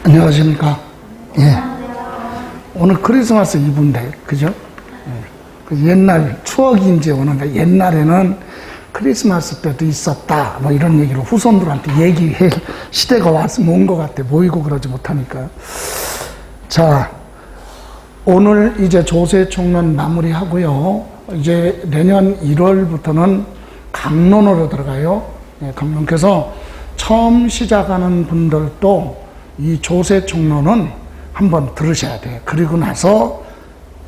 안녕하십니까. 예. 오늘 크리스마스 이브인데, 그죠? 예. 그 옛날 추억이 이제 오는데, 옛날에는 크리스마스 때도 있었다, 뭐 이런 얘기를 후손들한테 얘기할 시대가 온 것 같아. 모이고 그러지 못하니까. 자, 오늘 이제 조세총론 마무리하고요. 이제 내년 1월부터는 강론으로 들어가요. 예, 강론. 그래서 처음 시작하는 분들도 이 조세총론은 한번 들으셔야 돼요. 그리고 나서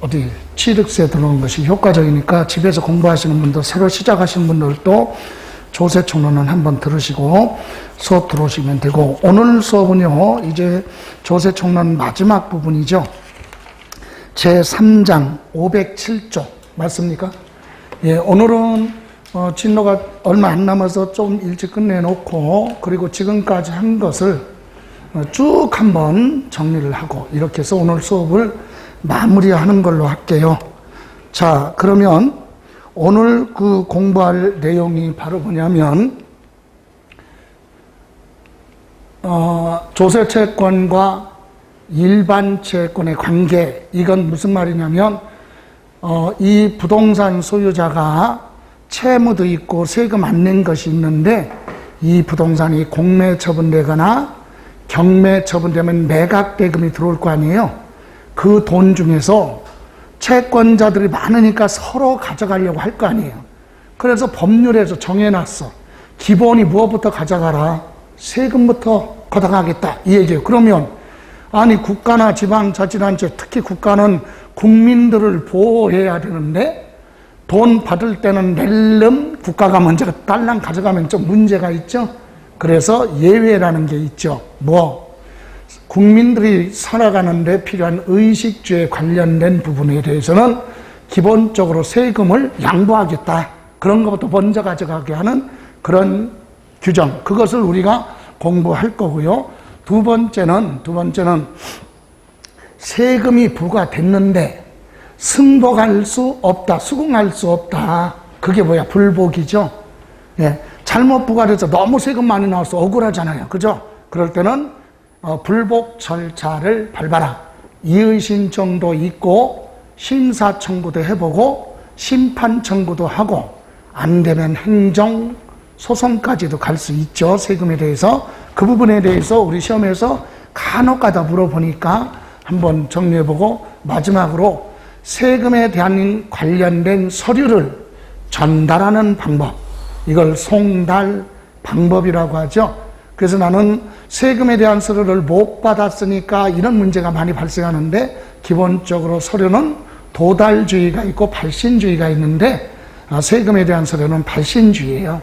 어디 취득세 들어오는 것이 효과적이니까 집에서 공부하시는 분들, 새로 시작하시는 분들도 조세총론은 한번 들으시고 수업 들어오시면 되고, 오늘 수업은요, 이제 조세총론 마지막 부분이죠. 제3장 507조 맞습니까? 예, 오늘은 진로가 얼마 안 남아서 좀 일찍 끝내놓고, 그리고 지금까지 한 것을 쭉 한번 정리를 하고, 이렇게 해서 오늘 수업을 마무리하는 걸로 할게요. 자, 그러면 오늘 그 공부할 내용이 바로 뭐냐면, 조세채권과 일반 채권의 관계. 이건 무슨 말이냐면, 이 부동산 소유자가 채무도 있고 세금 안 낸 것이 있는데, 이 부동산이 공매 처분되거나 경매 처분되면 매각대금이 들어올 거 아니에요. 그 돈 중에서 채권자들이 많으니까 서로 가져가려고 할 거 아니에요. 그래서 법률에서 정해놨어. 기본이 무엇부터 가져가라? 세금부터 걷어가겠다, 이 얘기예요. 그러면 아니, 국가나 지방자치단체, 특히 국가는 국민들을 보호해야 되는데, 돈 받을 때는 낼름 국가가 먼저 딸랑 가져가면 좀 문제가 있죠. 그래서 예외라는 게 있죠. 국민들이 살아가는 데 필요한 의식주에 관련된 부분에 대해서는 기본적으로 세금을 양보하겠다. 그런 것부터 먼저 가져가게 하는 그런 규정. 그것을 우리가 공부할 거고요. 두 번째는 세금이 부과됐는데 승복할 수 없다, 수긍할 수 없다. 그게 뭐야? 불복이죠. 예. 잘못 부과돼서 너무 세금 많이 나와서 억울하잖아요. 그죠? 그럴 때는 불복 절차를 밟아라. 이의 신청도 있고, 심사 청구도 해보고, 심판 청구도 하고, 안 되면 행정 소송까지도 갈 수 있죠. 세금에 대해서. 그 부분에 대해서 우리 시험에서 간혹가다 물어보니까 한번 정리해보고, 마지막으로 세금에 대한 관련된 서류를 전달하는 방법. 이걸 송달 방법이라고 하죠. 그래서 나는 세금에 대한 서류를 못 받았으니까 이런 문제가 많이 발생하는데, 기본적으로 서류는 도달주의가 있고 발신주의가 있는데, 세금에 대한 서류는 발신주의예요.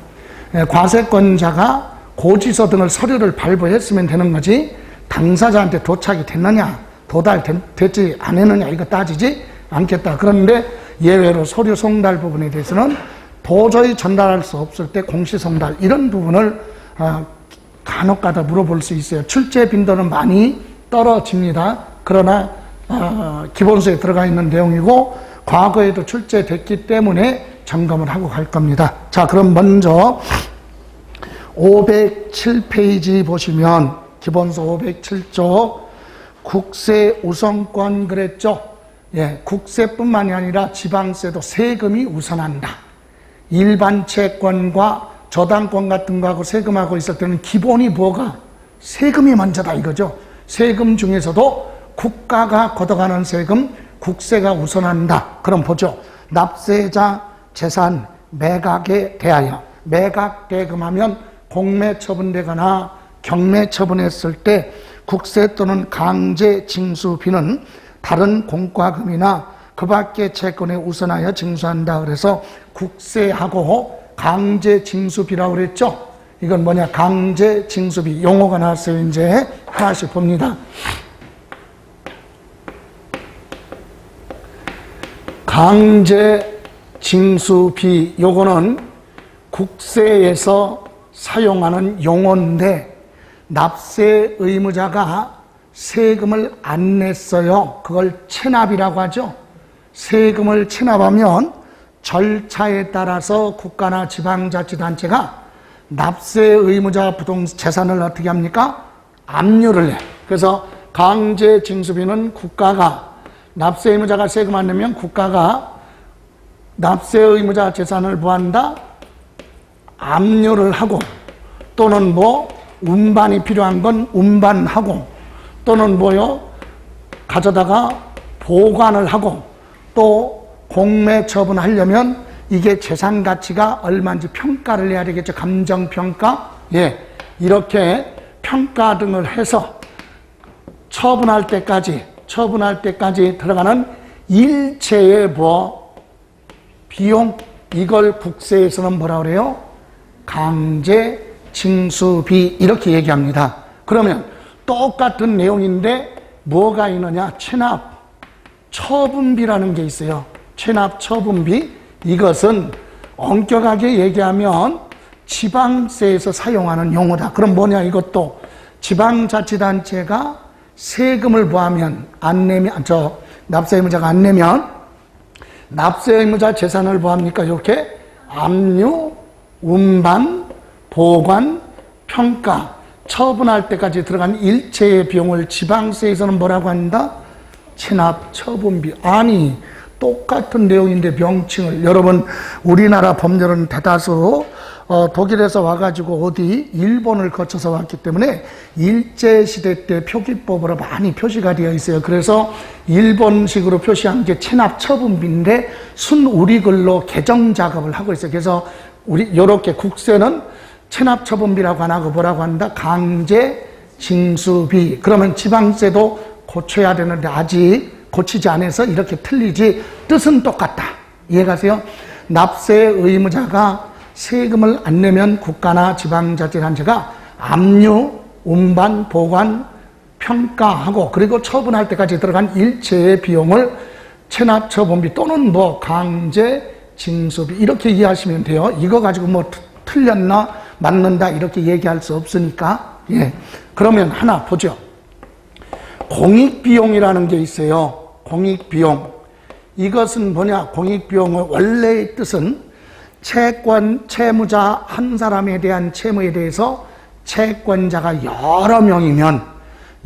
과세권자가 고지서 등을 서류를 발부했으면 되는 거지, 당사자한테 도착이 됐느냐, 도달됐지 안 했느냐, 이거 따지지 않겠다. 그런데 예외로 서류 송달 부분에 대해서는 도저히 전달할 수 없을 때 공시송달, 이런 부분을 간혹가다 물어볼 수 있어요. 출제 빈도는 많이 떨어집니다. 그러나 기본서에 들어가 있는 내용이고, 과거에도 출제됐기 때문에 점검을 하고 갈 겁니다. 자, 그럼 먼저 507페이지 보시면, 기본서 507조 국세 우선권 그랬죠. 예, 국세뿐만이 아니라 지방세도 세금이 우선한다. 일반 채권과 저당권 같은 거하고 세금하고 있을 때는 기본이 뭐가? 세금이 먼저다, 이거죠. 세금 중에서도 국가가 걷어가는 세금, 국세가 우선한다. 그럼 보죠. 납세자 재산 매각에 대하여. 매각 대금하면 공매 처분되거나 경매 처분했을 때 국세 또는 강제 징수비는 다른 공과금이나 그 밖의 채권에 우선하여 징수한다. 그래서 국세하고 강제 징수비라고 그랬죠. 이건 뭐냐? 강제 징수비. 용어가 나왔어요. 이제 하나씩 봅니다. 강제 징수비, 요거는 국세에서 사용하는 용어인데, 납세 의무자가 세금을 안 냈어요. 그걸 체납이라고 하죠. 세금을 체납하면 절차에 따라서 국가나 지방자치단체가 납세 의무자 부동산 재산을 어떻게 합니까? 압류를 해. 그래서 강제징수비는 국가가, 납세 의무자가 세금 안 내면 국가가 납세 의무자 재산을 뭐한다? 압류를 하고, 또는 뭐 운반이 필요한 건 운반하고, 또는 뭐요? 가져다가 보관을 하고, 또 공매 처분하려면 이게 재산 가치가 얼마인지 평가를 해야 되겠죠. 감정평가. 예. 이렇게 평가 등을 해서 처분할 때까지 들어가는 일체의 뭐 비용, 이걸 국세에서는 뭐라 그래요? 강제 징수비, 이렇게 얘기합니다. 그러면 똑같은 내용인데 뭐가 있느냐? 체납 처분비라는 게 있어요. 체납 처분비. 이것은 엄격하게 얘기하면 지방세에서 사용하는 용어다. 그럼 뭐냐? 이것도 지방자치단체가 세금을 뭐하면 안 내면, 납세 의무자가 안 내면 납세 의무자 재산을 뭐합니까? 이렇게 압류, 운반, 보관, 평가, 처분할 때까지 들어간 일체의 비용을 지방세에서는 뭐라고 한다? 체납 처분비. 아니, 똑같은 내용인데 명칭을, 여러분 우리나라 법률은 대다수 독일에서 와가지고 어디 일본을 거쳐서 왔기 때문에 일제시대 때 표기법으로 많이 표시가 되어 있어요. 그래서 일본식으로 표시한 게 체납처분비인데 순우리글로 개정 작업을 하고 있어요. 그래서 우리 이렇게 국세는 체납처분비라고 안 하고 뭐라고 한다? 강제징수비. 그러면 지방세도 고쳐야 되는데 아직 고치지 않아서 이렇게 틀리지 뜻은 똑같다. 이해가세요? 납세 의무자가 세금을 안 내면 국가나 지방자치단체가 압류, 운반, 보관, 평가하고 그리고 처분할 때까지 들어간 일체의 비용을 체납처분비 또는 뭐 강제징수비, 이렇게 이해하시면 돼요. 이거 가지고 뭐 틀렸나 맞는다 이렇게 얘기할 수 없으니까. 예. 그러면 하나 보죠. 공익비용이라는 게 있어요. 공익비용. 이것은 뭐냐? 공익비용의 원래의 뜻은 채무자 한 사람에 대한 채무에 대해서 채권자가 여러 명이면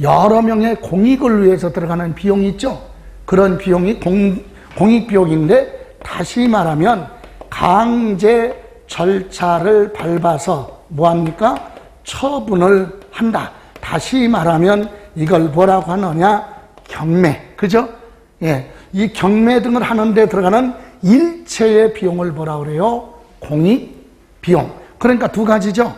여러 명의 공익을 위해서 들어가는 비용이 있죠. 그런 비용이 공익비용인데, 다시 말하면 강제 절차를 밟아서 뭐합니까? 처분을 한다. 다시 말하면 이걸 뭐라고 하느냐? 경매. 그죠? 예. 이 경매 등을 하는데 들어가는 일체의 비용을 뭐라 그래요? 공익비용. 그러니까 두 가지죠.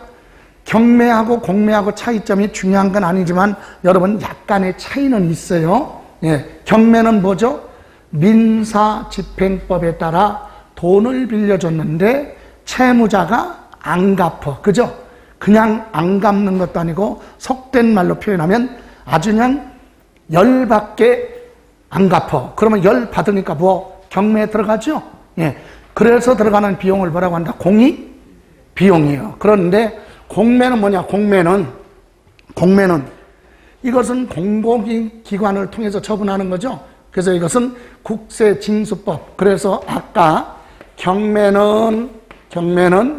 경매하고 공매하고 차이점이 중요한 건 아니지만 여러분 약간의 차이는 있어요. 예. 경매는 뭐죠? 민사집행법에 따라 돈을 빌려줬는데 채무자가 안 갚어. 그죠? 그냥 안 갚는 것도 아니고 속된 말로 표현하면 아주 그냥 열받게 안 갚어. 그러면 열 받으니까 뭐 경매에 들어가죠? 예. 그래서 들어가는 비용을 뭐라고 한다? 공익 비용이에요. 그런데 공매는 뭐냐? 공매는 이것은 공공기관을 통해서 처분하는 거죠. 그래서 이것은 국세징수법. 그래서 아까 경매는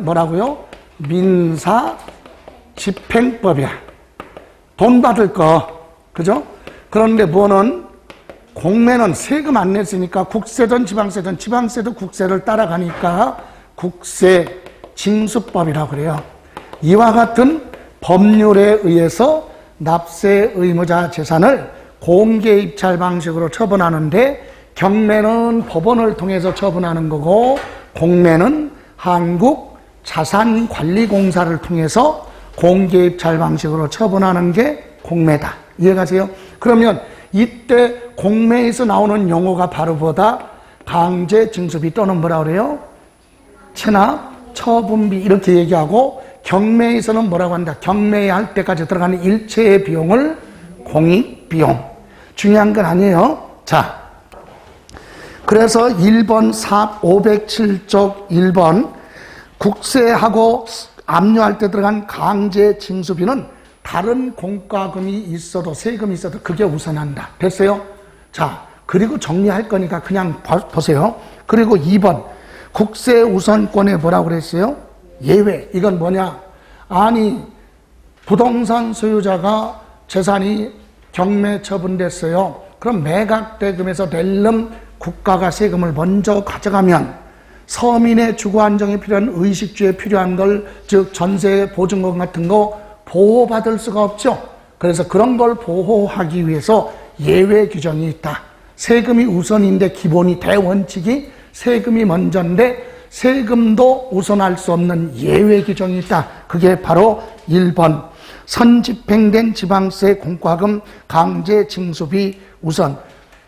뭐라고요? 민사집행법이야. 돈 받을 거. 그죠? 그런데 뭐는 공매는 세금 안 냈으니까 국세든 지방세도 국세를 따라가니까 국세징수법이라고 그래요. 이와 같은 법률에 의해서 납세 의무자 재산을 공개 입찰 방식으로 처분하는데, 경매는 법원을 통해서 처분하는 거고 공매는 한국자산관리공사를 통해서 공개 입찰 방식으로 처분하는 게 공매다. 이해가세요? 그러면 이때 공매에서 나오는 용어가 바로 뭐다? 강제징수비 또는 뭐라 그래요? 체납처분비, 이렇게 얘기하고, 경매에서는 뭐라고 한다? 경매할 때까지 들어가는 일체의 비용을 공익비용. 중요한 건 아니에요. 자, 그래서 1번 507쪽 1번 국세하고 압류할 때 들어간 강제징수비는 다른 공과금이 있어도 세금이 있어도 그게 우선한다. 됐어요? 자, 그리고 정리할 거니까 그냥 보세요. 그리고 2번 국세 우선권에 뭐라고 그랬어요? 예외. 이건 뭐냐? 아니, 부동산 소유자가 재산이 경매 처분됐어요. 그럼 매각대금에서 낼름 국가가 세금을 먼저 가져가면 서민의 주거 안정에 필요한 의식주에 필요한 걸, 즉 전세 보증금 같은 거 보호받을 수가 없죠. 그래서 그런 걸 보호하기 위해서 예외 규정이 있다. 세금이 우선인데 기본이 대원칙이 세금이 먼저인데 세금도 우선할 수 없는 예외 규정이 있다. 그게 바로 1번 선집행된 지방세 공과금 강제 징수비 우선.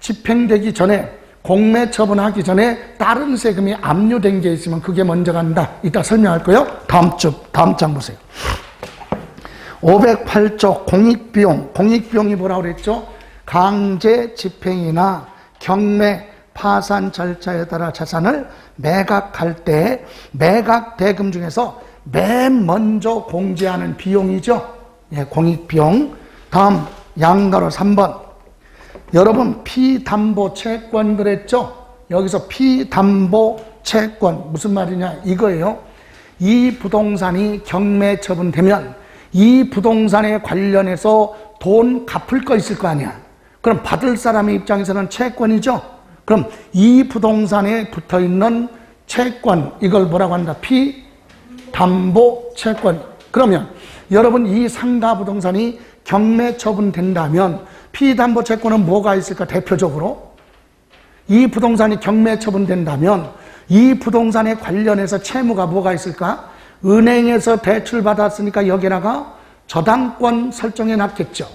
집행되기 전에 공매 처분하기 전에 다른 세금이 압류된 게 있으면 그게 먼저 간다. 이따 설명할 거예요. 다음 장 보세요. 508조 공익비용. 공익비용이 뭐라고 그랬죠? 강제 집행이나 경매 파산 절차에 따라 자산을 매각할 때 매각 대금 중에서 맨 먼저 공제하는 비용이죠. 예, 공익비용. 다음 양가로 3번. 여러분 피담보 채권 그랬죠? 여기서 피담보 채권 무슨 말이냐 이거예요. 이 부동산이 경매 처분되면 이 부동산에 관련해서 돈 갚을 거 있을 거 아니야. 그럼 받을 사람의 입장에서는 채권이죠. 그럼 이 부동산에 붙어있는 채권, 이걸 뭐라고 한다? 피담보 채권. 그러면 여러분 이 상가 부동산이 경매 처분된다면 피담보 채권은 뭐가 있을까? 대표적으로 이 부동산이 경매 처분된다면 이 부동산에 관련해서 채무가 뭐가 있을까? 은행에서 대출 받았으니까 여기다가 저당권 설정해 놨겠죠.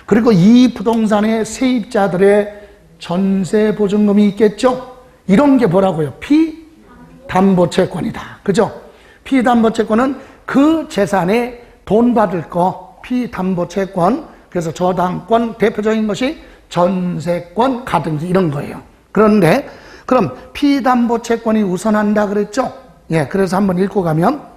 그리고 이 부동산의 세입자들의 전세 보증금이 있겠죠. 이런 게 뭐라고요? 피담보 채권이다. 그죠? 피담보 채권은 그 재산에 돈 받을 거, 피담보 채권. 그래서 저당권, 대표적인 것이 전세권, 가등기 이런 거예요. 그런데 그럼 피담보 채권이 우선한다 그랬죠? 예, 그래서 한번 읽고 가면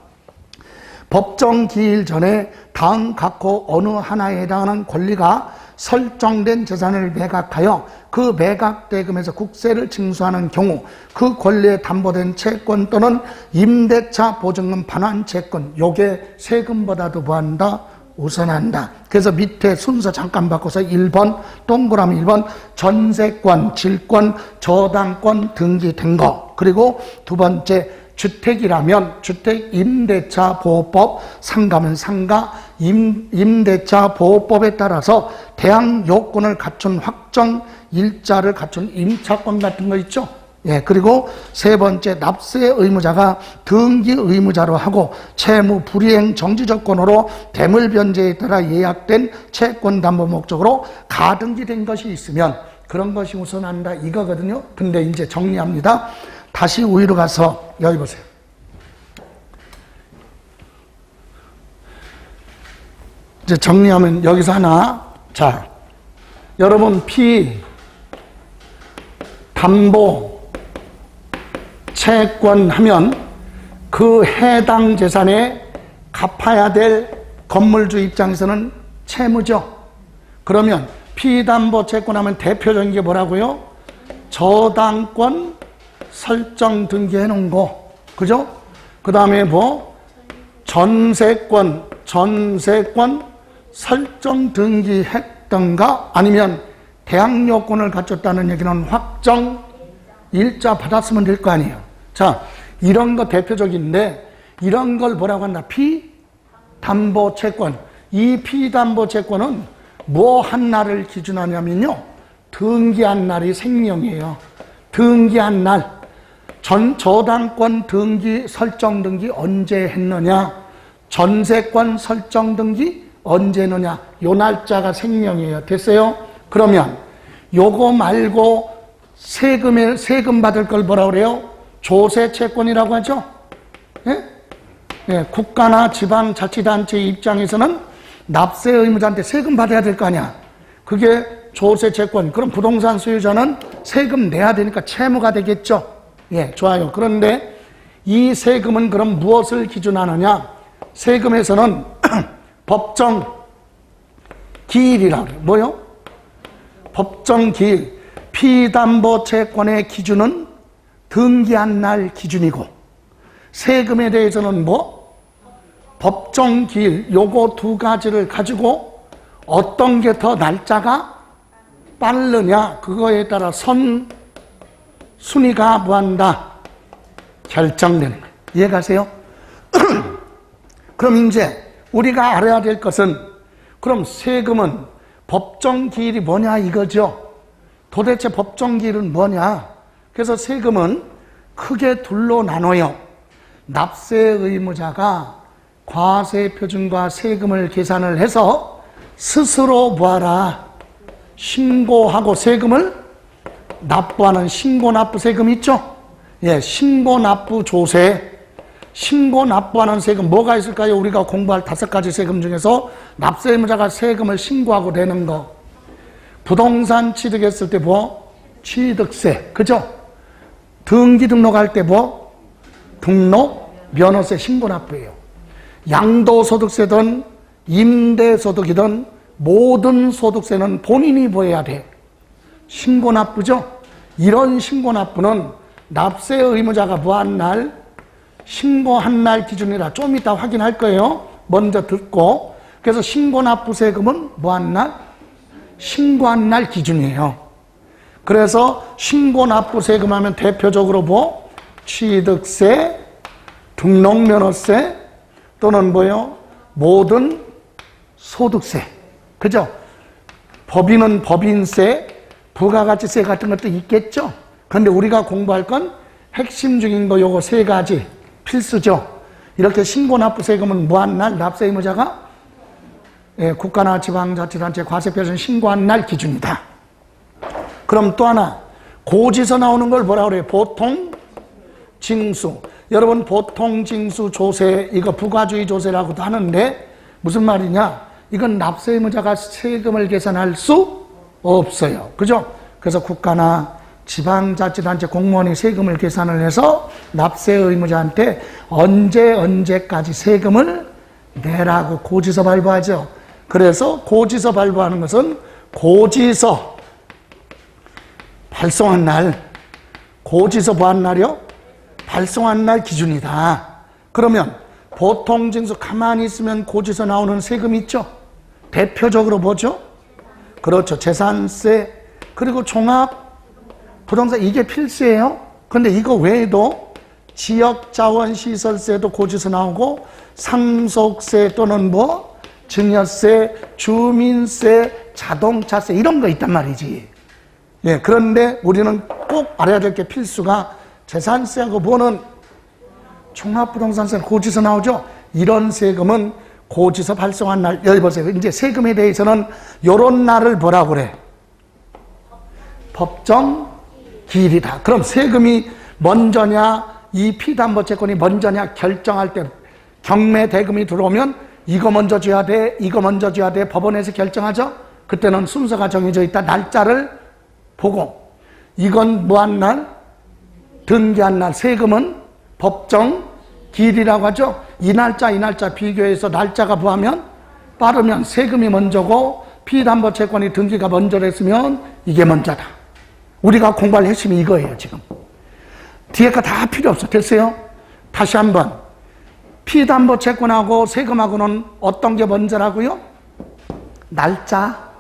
법정 기일 전에 다음 각호 어느 하나에 해당하는 권리가 설정된 재산을 매각하여 그 매각 대금에서 국세를 징수하는 경우 그 권리에 담보된 채권 또는 임대차 보증금 반환 채권, 요게 세금보다도 뭐한다? 우선한다. 그래서 밑에 순서 잠깐 바꿔서 1번 동그라미 1번 전세권, 질권, 저당권 등기된 거. 그리고 두 번째 주택이라면 주택임대차 보호법, 상가면 상가, 임대차 보호법에 따라서 대항 요건을 갖춘 확정 일자를 갖춘 임차권 같은 거 있죠. 예, 그리고 세 번째 납세 의무자가 등기 의무자로 하고 채무 불이행 정지 조건으로 대물 변제에 따라 예약된 채권 담보 목적으로 가등기된 것이 있으면 그런 것이 우선한다 이거거든요. 근데 이제 정리합니다. 다시 위로 가서 여기 보세요. 이제 정리하면 여기서 하나. 자, 여러분 피담보 채권 하면 그 해당 재산에 갚아야 될 건물주 입장에서는 채무죠. 그러면 피담보 채권 하면 대표적인 게 뭐라고요? 저당권 설정 등기해 놓은 거. 그죠? 그 다음에 뭐? 전세권 설정 등기했던가 아니면 대항요건을 갖췄다는 얘기는 확정 일자 받았으면 될 거 아니에요. 자, 이런 거 대표적인데 이런 걸 뭐라고 한다? 피담보 채권. 이 피담보 채권은 뭐 한 날을 기준하냐면요. 등기한 날이 생명이에요. 등기한 날. 저당권 등기, 설정 등기 언제 했느냐? 전세권 설정 등기 언제 했느냐? 요 날짜가 생명이에요. 됐어요? 그러면 요거 말고 세금 받을 걸 뭐라 그래요? 조세채권이라고 하죠? 예? 예, 국가나 지방자치단체 입장에서는 납세 의무자한테 세금 받아야 될 거 아니야. 그게 조세채권. 그럼 부동산 소유자는 세금 내야 되니까 채무가 되겠죠? 예, 좋아요. 그런데 이 세금은 그럼 무엇을 기준하느냐? 세금에서는 법정 기일이라고 해요. 뭐요? 법정 기일. 피담보 채권의 기준은 등기한 날 기준이고 세금에 대해서는 뭐? 법정 기일. 요거 두 가지를 가지고 어떤 게 더 날짜가 빠르냐 그거에 따라 순위가 뭐한다? 결정되는 거예요. 이해가세요? 그럼 이제 우리가 알아야 될 것은 그럼 세금은 법정기일이 뭐냐 이거죠. 도대체 법정기일은 뭐냐? 그래서 세금은 크게 둘로 나눠요. 납세 의무자가 과세표준과 세금을 계산을 해서 스스로 뭐하라? 신고하고 세금을 납부하는 신고납부 세금 있죠? 예, 신고납부 조세. 신고 납부하는 세금 뭐가 있을까요? 우리가 공부할 5가지 세금 중에서 납세 의무자가 세금을 신고하고 내는 거. 부동산 취득했을 때 뭐? 취득세. 그죠? 등기 등록할 때 뭐? 등록, 면허세, 신고 납부예요. 양도소득세든 임대소득이든 모든 소득세는 본인이 보여야 돼. 신고 납부죠? 이런 신고 납부는 납세 의무자가 뭐한 날? 신고한 날 기준이라 좀 이따 확인할 거예요. 먼저 듣고. 그래서 신고납부 세금은 뭐한 날? 신고한 날 기준이에요. 그래서 신고납부 세금 하면 대표적으로 뭐? 취득세, 등록면허세 또는 뭐요? 모든 소득세. 그죠? 법인은 법인세, 부가가치세 같은 것도 있겠죠? 근데 우리가 공부할 건 핵심 중인 거 요거 3가지. 필수죠. 이렇게 신고납부세금은 뭐한 날? 납세 의무자가 국가나 지방자치단체 과세표준 신고한 날 기준이다. 그럼 또 하나 고지서 나오는 걸 뭐라 그래요? 보통징수. 여러분 보통징수 조세 이거 부가주의 조세라고도 하는데 무슨 말이냐? 이건 납세 의무자가 세금을 계산할 수 없어요. 그죠? 그래서 국가나 지방자치단체 공무원이 세금을 계산을 해서 납세 의무자한테 언제까지 세금을 내라고 고지서 발부하죠. 그래서 고지서 발부하는 것은 고지서 발송한 날, 고지서 뭐한 날이요? 발송한 날 기준이다. 그러면 보통징수 가만히 있으면 고지서 나오는 세금 있죠? 대표적으로 뭐죠? 그렇죠. 재산세, 그리고 종합 부동산 이게 필수예요. 근데 이거 외에도 지역자원시설세도 고지서 나오고 상속세 또는 뭐 증여세, 주민세, 자동차세 이런 거 있단 말이지. 예, 그런데 우리는 꼭 알아야 될 게 필수가 재산세하고 뭐는 종합부동산세 고지서 나오죠. 이런 세금은 고지서 발송한 날, 여기 보세요. 이제 세금에 대해서는 이런 날을 뭐라고 그래? 법정 기일이다. 그럼 세금이 먼저냐, 이 피담보채권이 먼저냐 결정할 때 경매 대금이 들어오면 이거 먼저 줘야 돼, 이거 먼저 줘야 돼 법원에서 결정하죠. 그때는 순서가 정해져 있다. 날짜를 보고 이건 뭐한 날? 등기한 날. 세금은 법정 기일이라고 하죠. 이 날짜 비교해서 날짜가 뭐하면 빠르면 세금이 먼저고 피담보채권이 등기가 먼저 됐으면 이게 먼저다. 우리가 공부할 핵심이 이거예요. 지금 뒤에 거 다 필요 없어. 됐어요? 다시 한번 피담보채권하고 세금하고는 어떤 게 먼저라고요? 날짜.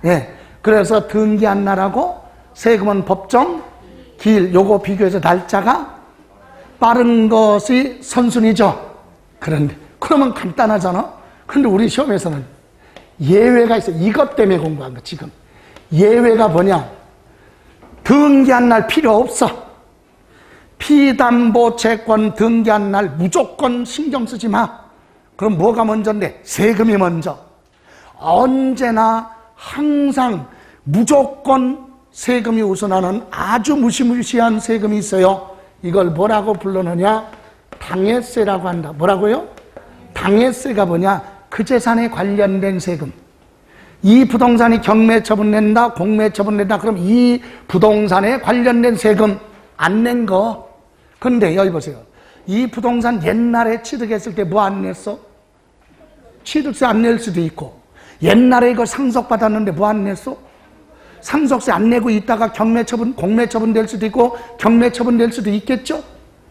예. 그래서 등기한 날하고 세금은 법정 기일 요거 비교해서 날짜가 빠른 것이 선순위죠. 그러면 간단하잖아. 근데 우리 시험에서는 예외가 있어. 이것 때문에 공부한 거 지금. 예외가 뭐냐? 등기한 날 필요 없어. 피담보채권 등기한 날 무조건 신경 쓰지 마. 그럼 뭐가 먼저인데? 세금이 먼저. 언제나 항상 무조건 세금이 우선하는 아주 무시무시한 세금이 있어요. 이걸 뭐라고 불러느냐? 당해세라고 한다. 뭐라고요? 당해세가 뭐냐? 그 재산에 관련된 세금. 이 부동산이 경매처분 낸다, 공매처분 낸다. 그럼 이 부동산에 관련된 세금 안 낸 거. 근데 여기 보세요. 이 부동산 옛날에 취득했을 때 뭐 안 냈어? 취득세 안 낼 수도 있고, 옛날에 이거 상속받았는데 뭐 안 냈어? 상속세 안 내고 있다가 경매처분, 공매처분 될 수도 있고 경매처분 될 수도 있겠죠?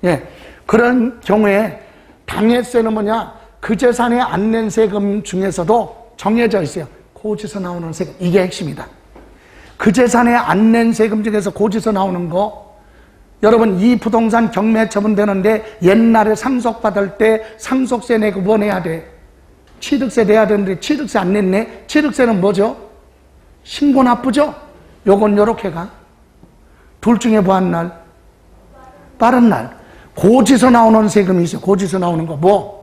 예. 그런 경우에 당해세는 뭐냐? 그 재산에 안 낸 세금 중에서도 정해져 있어요. 고지서 나오는 세금, 이게 핵심이다. 그 재산에 안 낸 세금 중에서 고지서 나오는 거, 여러분 이 부동산 경매 처분되는데 옛날에 상속받을 때 상속세 내고 뭐 내야 돼? 취득세 내야 되는데 취득세 안 냈네? 취득세는 뭐죠? 신고 납부죠? 요건 요렇게 가. 둘 중에 뭐 한 날? 빠른 날. 고지서 나오는 세금이 있어요. 고지서 나오는 거 뭐?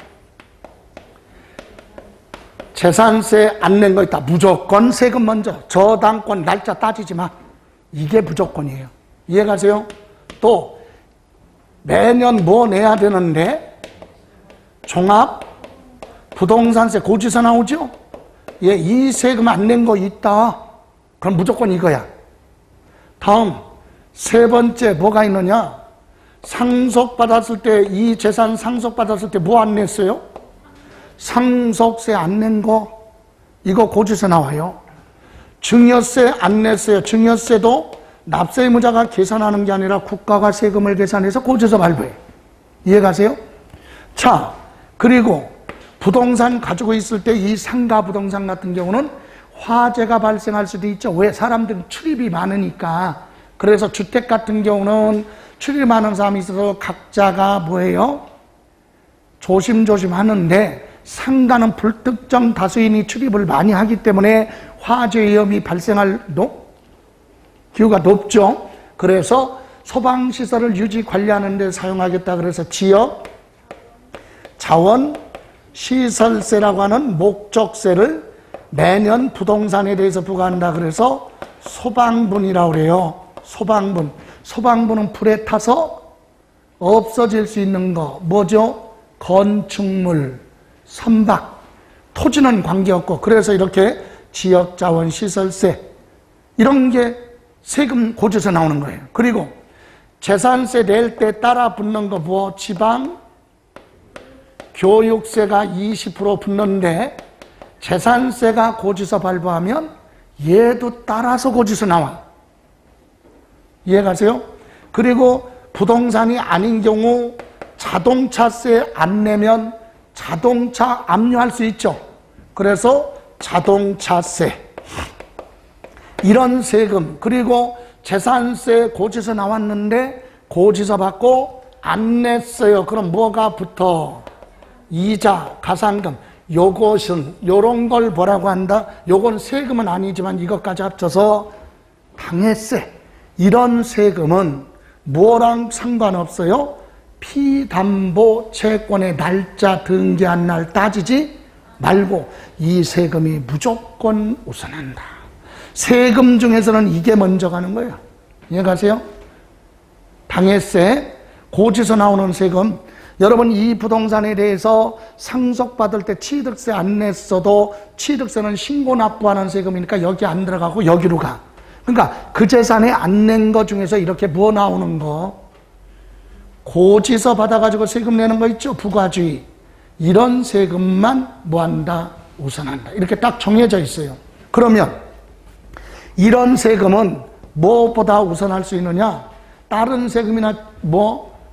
재산세 안 낸 거 있다. 무조건 세금 먼저. 저당권 날짜 따지지 마. 이게 무조건이에요. 이해가세요? 또 매년 뭐 내야 되는데 종합 부동산세 고지서 나오죠? 예, 이 세금 안 낸 거 있다. 그럼 무조건 이거야. 다음 세 번째 뭐가 있느냐? 상속받았을 때, 이 재산 상속받았을 때 뭐 안 냈어요? 상속세 안 낸 거, 이거 고지서 나와요. 증여세 안 냈어요. 증여세도 납세 의무자가 계산하는 게 아니라 국가가 세금을 계산해서 고지서 발부해. 이해가세요? 자, 그리고 부동산 가지고 있을 때 이 상가 부동산 같은 경우는 화재가 발생할 수도 있죠. 왜? 사람들이 출입이 많으니까. 그래서 주택 같은 경우는 출입이 많은 사람이 있어서 각자가 뭐예요? 조심조심 하는데, 상가는 불특정 다수인이 출입을 많이 하기 때문에 화재 위험이 발생할 기후가 높죠. 그래서 소방시설을 유지 관리하는 데 사용하겠다. 그래서 지역 자원 시설세라고 하는 목적세를 매년 부동산에 대해서 부과한다. 그래서 소방분이라고 그래요. 소방분. 소방분은 불에 타서 없어질 수 있는 거 뭐죠? 건축물, 선박, 토지는 관계없고, 그래서 이렇게 지역자원시설세 이런 게 세금 고지서 나오는 거예요. 그리고 재산세 낼 때 따라 붙는 거 뭐? 지방 교육세가 20% 붙는데 재산세가 고지서 발부하면 얘도 따라서 고지서 나와. 이해가세요? 그리고 부동산이 아닌 경우 자동차세 안 내면 자동차 압류할 수 있죠. 그래서 자동차세 이런 세금, 그리고 재산세 고지서 나왔는데 고지서 받고 안 냈어요. 그럼 뭐가 붙어? 이자, 가산금. 요것은 요런 걸 뭐라고 한다? 요건 세금은 아니지만 이것까지 합쳐서 당해세. 이런 세금은 뭐랑 상관없어요? 피담보 채권의 날짜 등기한 날 따지지 말고 이 세금이 무조건 우선한다. 세금 중에서는 이게 먼저 가는 거예요. 이해가세요? 당해세, 고지서 나오는 세금. 여러분 이 부동산에 대해서 상속받을 때 취득세 안 냈어도 취득세는 신고 납부하는 세금이니까 여기 안 들어가고 여기로 가. 그러니까 그 재산에 안 낸 거 중에서 이렇게 뭐 나오는 거? 고지서 받아가지고 세금 내는 거 있죠? 부가주의. 이런 세금만 뭐한다? 우선한다. 이렇게 딱 정해져 있어요. 그러면 이런 세금은 무엇보다 우선할 수 있느냐? 다른 세금이나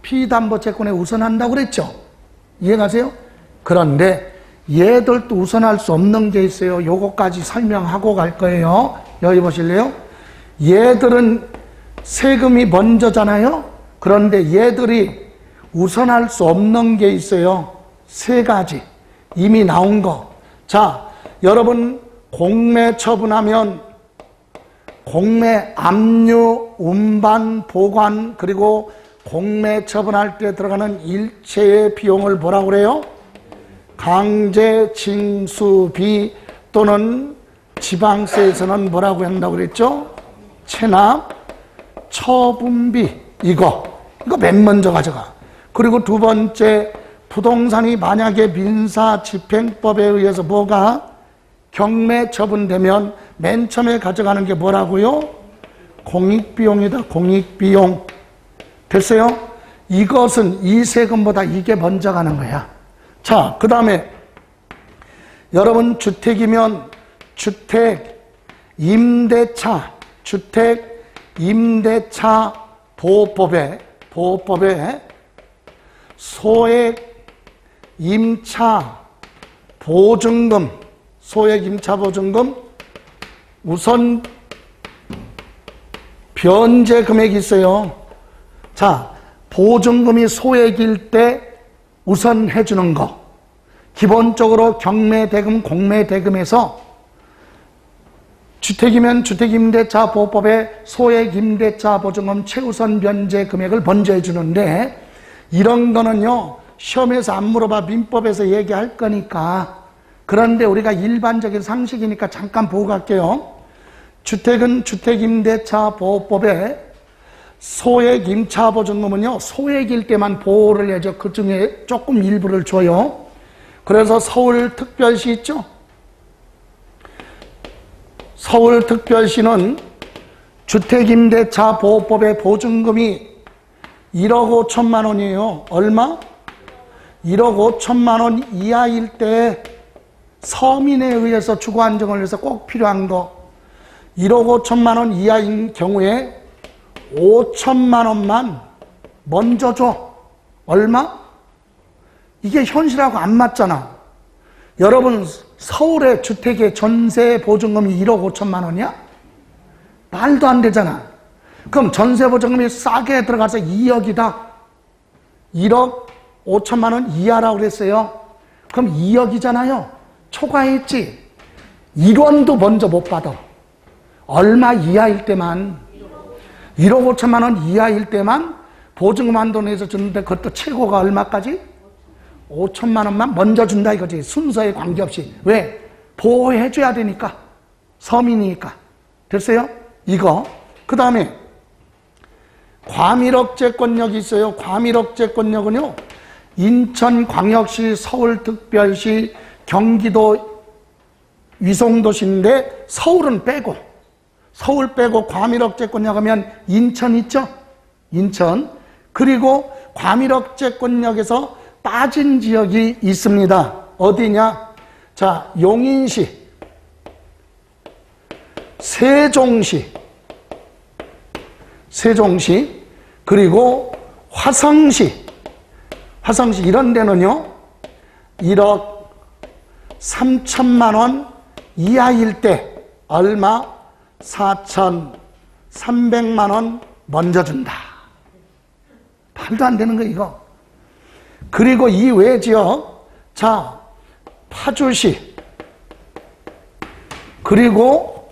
피담보채권에 우선한다고 그랬죠? 이해가세요? 그런데 얘들도 우선할 수 없는 게 있어요. 요거까지 설명하고 갈 거예요. 여기 보실래요? 얘들은 세금이 먼저잖아요? 그런데 얘들이 우선할 수 없는 게 있어요. 세 가지. 이미 나온 거. 자, 여러분 공매 처분하면 공매 압류, 운반, 보관, 그리고 공매 처분할 때 들어가는 일체의 비용을 뭐라고 그래요? 강제 징수비 또는 지방세에서는 뭐라고 한다고 그랬죠? 체납, 처분비. 이거 맨 먼저 가져가. 그리고 두 번째, 부동산이 만약에 민사집행법에 의해서 뭐가 경매 처분되면 맨 처음에 가져가는 게 뭐라고요? 공익비용이다. 공익비용. 됐어요? 이것은 이 세금보다 이게 먼저 가는 거야. 자, 그 다음에 여러분 주택이면 주택 임대차 보호법에 소액 임차 보증금 우선 변제 금액이 있어요. 자, 보증금이 소액일 때 우선 해주는 거. 기본적으로 경매대금, 공매대금에서 주택이면 주택임대차 보호법에 소액임대차 보증금 최우선 변제 금액을 먼저 해주는데, 이런 거는요 시험에서 안 물어봐 민법에서 얘기할 거니까. 그런데 우리가 일반적인 상식이니까 잠깐 보고 갈게요. 주택은 주택임대차 보호법에 소액임차 보증금은요 소액일 때만 보호를 해줘. 그 중에 조금 일부를 줘요. 그래서 서울특별시 있죠? 서울특별시는 주택임대차 보호법의 보증금이 1억 5천만 원이에요. 얼마? 1억 5천만 원 이하일 때 서민에 의해서 주거 안정을 위해서 꼭 필요한 거, 1억 5천만 원 이하인 경우에 5천만 원만 먼저 줘. 얼마? 이게 현실하고 안 맞잖아. 여러분, 서울의 주택의 전세 보증금이 1억 5천만 원이야? 말도 안 되잖아. 그럼 전세 보증금이 싸게 들어가서 2억이다. 1억 5천만 원 이하라고 그랬어요. 그럼 2억이잖아요. 초과했지. 1원도 먼저 못 받아. 얼마 이하일 때만, 1억 5천만 원 이하일 때만 보증금 한도 내서 주는데, 그것도 최고가 얼마까지? 5천만 원만 먼저 준다 이거지. 순서에 관계없이. 왜? 보호해줘야 되니까. 서민이니까. 됐어요? 이거. 그 다음에 과밀억제권력이 있어요. 과밀억제권력은요 인천광역시, 서울특별시, 경기도 위성도시인데 서울은 빼고, 서울 빼고 과밀억제권력 하면 인천 있죠? 인천. 그리고 과밀억제권력에서 빠진 지역이 있습니다. 어디냐? 자, 용인시, 세종시, 그리고 화성시 이런 데는요 1억 3천만 원 이하일 때 얼마? 4,300만 원 먼저 준다. 말도 안 되는 거 이거. 그리고 이 외 지역, 자, 파주시, 그리고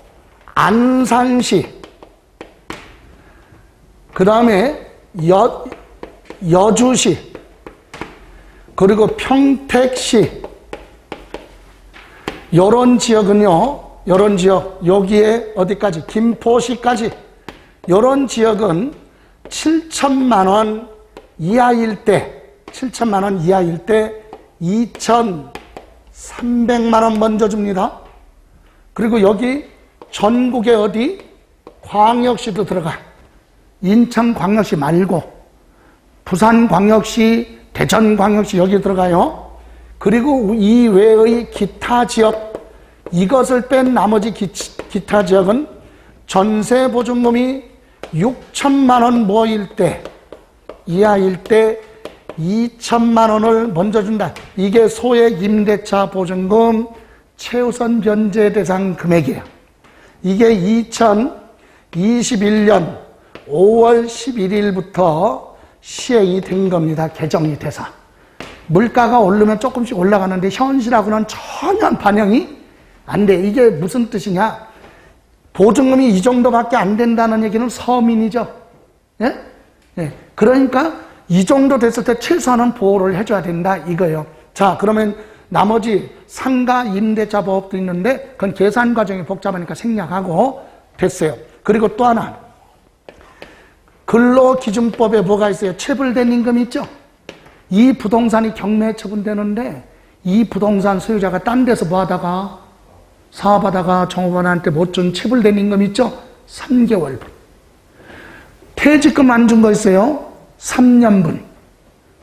안산시, 그 다음에 여주시, 그리고 평택시, 요런 지역은요, 요런 지역, 여기에 어디까지? 김포시까지, 요런 지역은 7천만 원 이하일 때, 7천만 원 이하일 때 2,300만 원 먼저 줍니다. 그리고 여기 전국에 어디? 광역시도 들어가. 인천광역시 말고 부산광역시, 대전광역시 여기 들어가요. 그리고 이 외의 기타 지역, 이것을 뺀 나머지 기타 지역은 전세보증금이 6천만 원 모일 때, 이하일 때 2천만 원을 먼저 준다. 이게 소액 임대차 보증금 최우선 변제 대상 금액이에요. 이게 2021년 5월 11일부터 시행이 된 겁니다. 개정이 돼서. 물가가 오르면 조금씩 올라가는데 현실하고는 전혀 반영이 안 돼. 이게 무슨 뜻이냐? 보증금이 이 정도밖에 안 된다는 얘기는 서민이죠. 예? 예. 그러니까 이 정도 됐을 때 최소한은 보호를 해줘야 된다 이거예요. 자, 그러면 나머지 상가 임대차 보호법도 있는데 그건 계산 과정이 복잡하니까 생략하고 됐어요. 그리고 또 하나, 근로기준법에 뭐가 있어요? 체불된 임금 있죠? 이 부동산이 경매 처분되는데 이 부동산 소유자가 딴 데서 뭐 하다가 사업하다가 종업원한테 못 준 체불된 임금 있죠? 3개월분. 퇴직금 안 준 거 있어요? 3년분.